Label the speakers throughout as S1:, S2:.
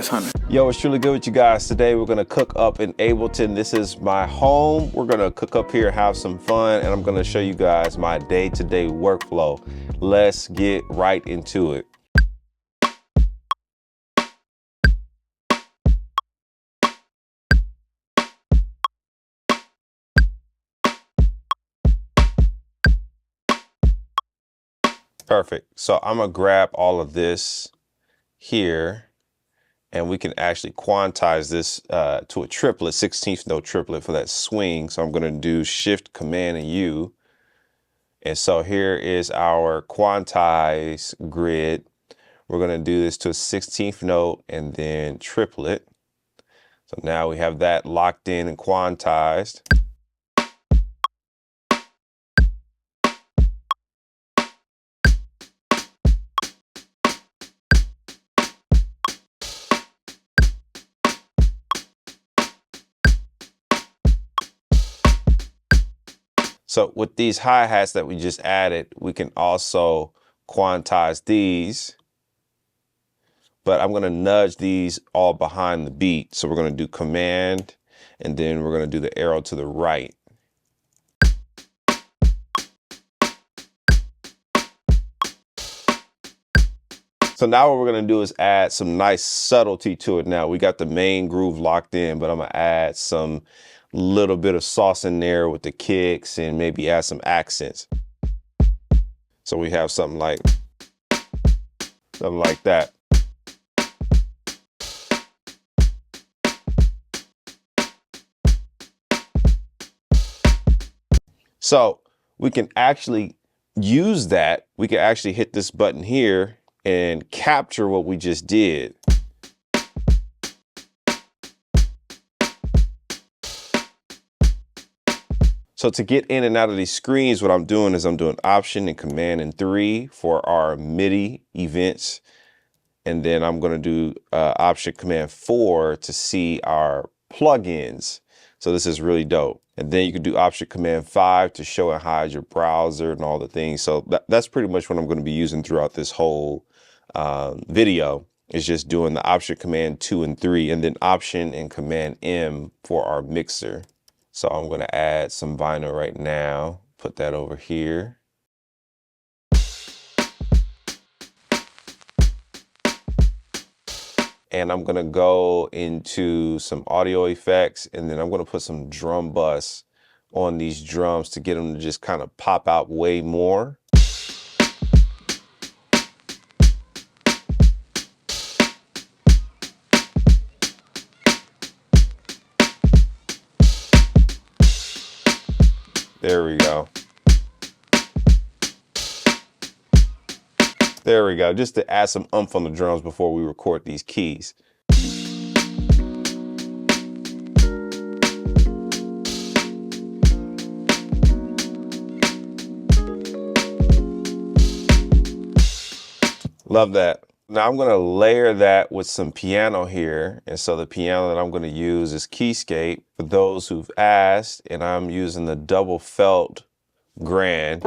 S1: Hunter.
S2: Yo, it's truly good with you guys. Today we're gonna cook up in Ableton. This is my home. We're gonna cook up here, have some fun, and I'm gonna show you guys my day-to-day workflow. Let's get right into it. Perfect. So I'm gonna grab all of this here, and we can actually quantize this to a triplet, 16th note triplet for that swing. So I'm gonna do Shift, Command, and U. And so here is our quantize grid. We're gonna do this to a 16th note and then triplet. So now we have that locked in and quantized. So with these hi-hats that we just added, we can also quantize these, but I'm gonna nudge these all behind the beat. So we're gonna do Command, and then we're gonna do the arrow to the right. So now what we're gonna do is add some nice subtlety to it now. We got the main groove locked in, but I'm gonna add some little bit of sauce in there with the kicks and maybe add some accents. So we have something like that. So we can actually use that. We can actually hit this button here and capture what we just did. So to get in and out of these screens, what I'm doing is I'm doing Option and Command and 3 for our MIDI events. And then I'm gonna do Option Command 4 to see our plugins. So this is really dope. And then you can do Option Command 5 to show and hide your browser and all the things. So that's pretty much what I'm gonna be using throughout this whole video. Is just doing the Option Command 2 and 3, and then Option and Command M for our mixer. So I'm gonna add some vinyl right now, put that over here. And I'm gonna go into some audio effects, and then I'm gonna put some drum bus on these drums to get them to just kind of pop out way more. There we go. There we go, just to add some oomph on the drums before we record these keys. Love that. Now I'm gonna layer that with some piano here. And so the piano that I'm gonna use is Keyscape for those who've asked, and I'm using the double felt grand.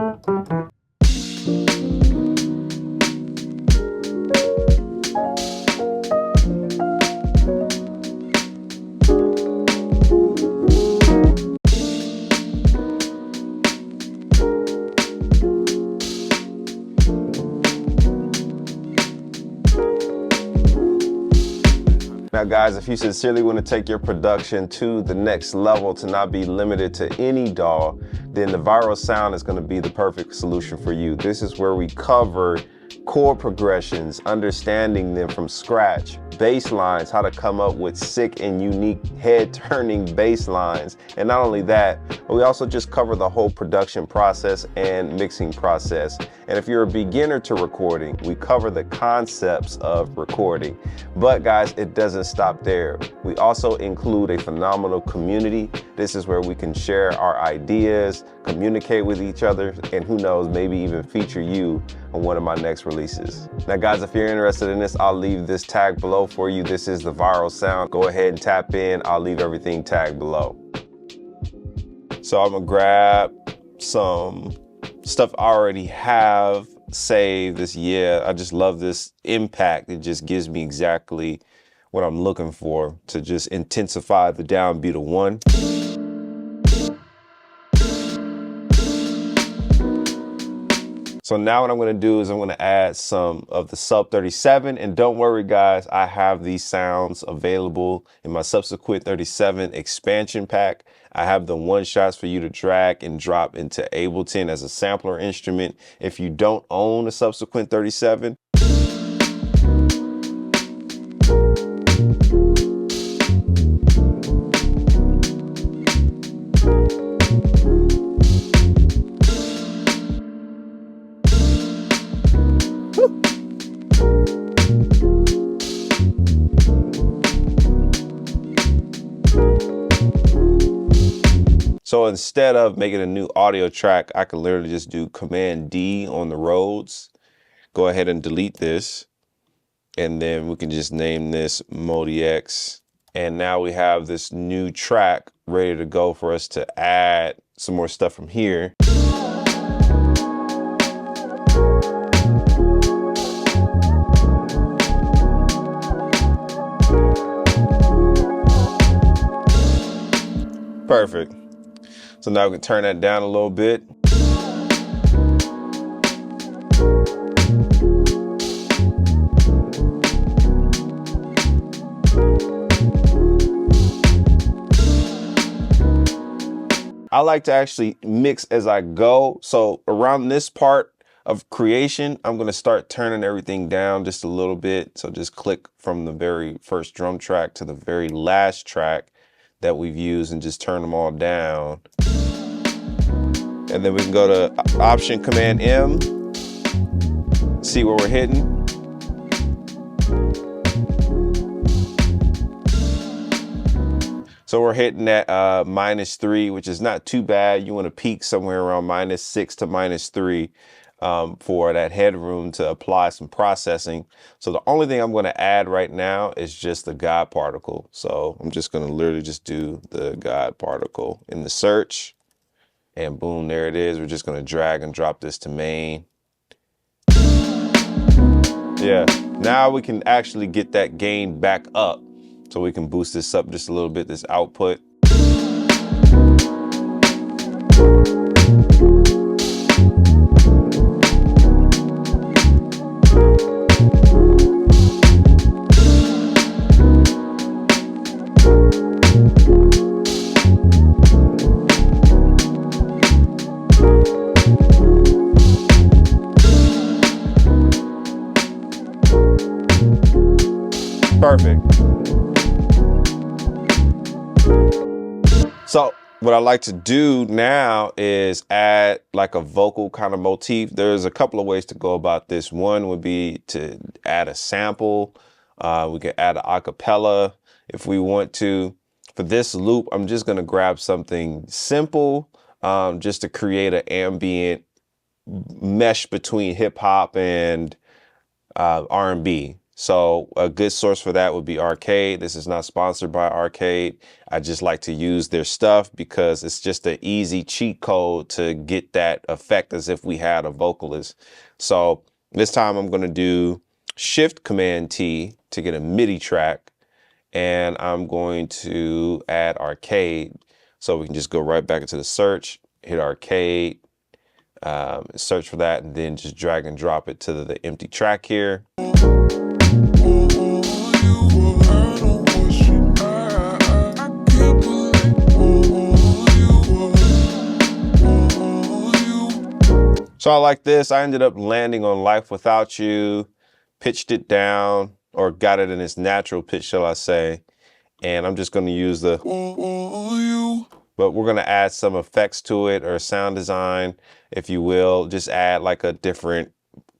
S2: Now guys, if you sincerely want to take your production to the next level, to not be limited to any DAW, then the Viral Sound is going to be the perfect solution for you. This is where we cover chord progressions, understanding them from scratch, bass lines, how to come up with sick and unique head-turning bass lines. And not only that, but we also just cover the whole production process and mixing process. And if you're a beginner to recording, we cover the concepts of recording. But guys, it doesn't stop there. We also include a phenomenal community. This is where we can share our ideas, communicate with each other, and who knows, maybe even feature you on one of my next releases. Now guys, if you're interested in this, I'll leave this tag below for you. This is the Viral Sound. Go ahead and tap in. I'll leave everything tagged below. So I'm gonna grab some stuff I already have saved. I just love this impact. It just gives me exactly what I'm looking for to just intensify the downbeat of 1. So now what I'm gonna do is I'm gonna add some of the sub 37, and don't worry guys, I have these sounds available in my subsequent 37 expansion pack. I have the one shots for you to drag and drop into Ableton as a sampler instrument if you don't own a subsequent 37. So instead of making a new audio track, I can literally just do Command D on the Rhodes. Go ahead and delete this. And then we can just name this Modi X. And now we have this new track ready to go for us to add some more stuff from here. Perfect. So now we can turn that down a little bit. I like to actually mix as I go. So around this part of creation, I'm gonna start turning everything down just a little bit. So just click from the very first drum track to the very last track that we've used and just turn them all down. And then we can go to Option Command M, see where we're hitting. So we're hitting at -3, which is not too bad. You want to peak somewhere around -6 to -3 for that headroom to apply some processing. So the only thing I'm going to add right now is just the God particle. So I'm just going to literally just do the God particle in the search. And boom, there it is. We're just going to drag and drop this to main. Yeah, now we can actually get that gain back up. So we can boost this up just a little bit, this output. Perfect. So what I like to do now is add like a vocal kind of motif. There's a couple of ways to go about this. One would be to add a sample. We can add an acapella if we want to. For this loop, I'm just going to grab something simple just to create an ambient mesh between hip hop and R&B. So a good source for that would be Arcade. This is not sponsored by Arcade. I just like to use their stuff because it's just an easy cheat code to get that effect as if we had a vocalist. So this time I'm going to do Shift Command T to get a MIDI track, and I'm going to add Arcade. So we can just go right back into the search, hit Arcade, search for that, and then just drag and drop it to the empty track here. So I like this. I ended up landing on Life Without You, pitched it down, or got it in its natural pitch, shall I say. And I'm just going to use the, but we're going to add some effects to it, or sound design, if you will. Just add like a different,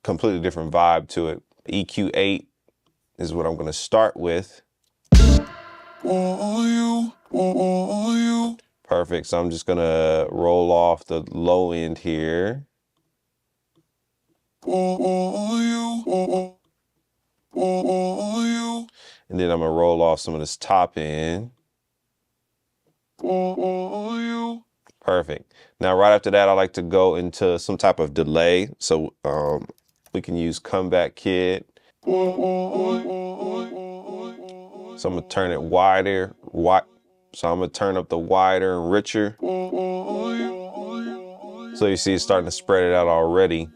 S2: completely different vibe to it. EQ8 is what I'm going to start with. Perfect. So I'm just going to roll off the low end here. And then I'm going to roll off some of this top end. Perfect. Now, right after that, I like to go into some type of delay. So we can use Comeback Kid. So I'm gonna turn it wider, so I'm gonna turn up the wider and richer. So you see it's starting to spread it out already.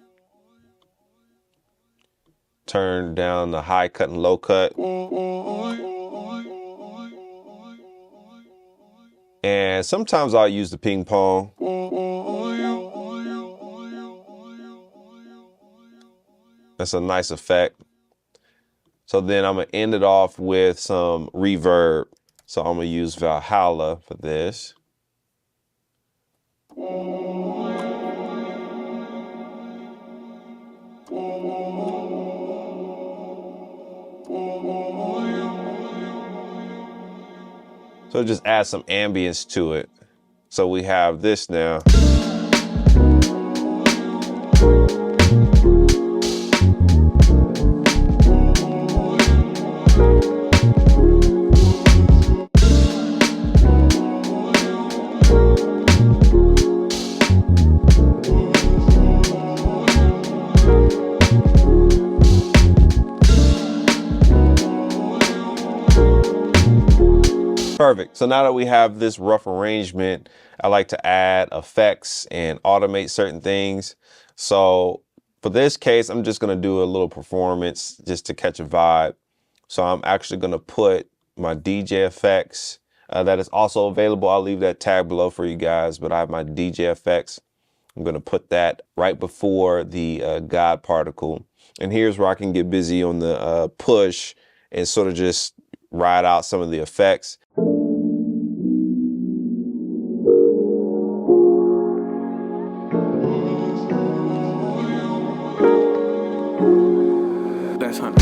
S2: Turn down the high cut and low cut. And sometimes I'll use the ping pong. That's a nice effect. So then I'm gonna end it off with some reverb. So I'm gonna use Valhalla for this. So just add some ambience to it. So we have this now. Perfect. So now that we have this rough arrangement, I like to add effects and automate certain things. So for this case, I'm just going to do a little performance just to catch a vibe. So I'm actually going to put my DJ effects that is also available. I'll leave that tag below for you guys, but I have my DJ effects. I'm going to put that right before the God particle. And here's where I can get busy on the push and sort of just ride out some of the effects.
S1: That's Hunter.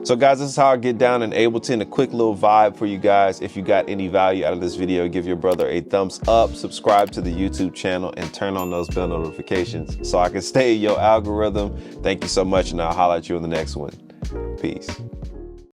S2: So guys, this is how I get down in Ableton. A quick little vibe for you guys. If you got any value out of this video, give your brother a thumbs up, subscribe to the YouTube channel, and turn on those bell notifications so I can stay in your algorithm. Thank you so much, and I'll holler at you on the next one. Peace.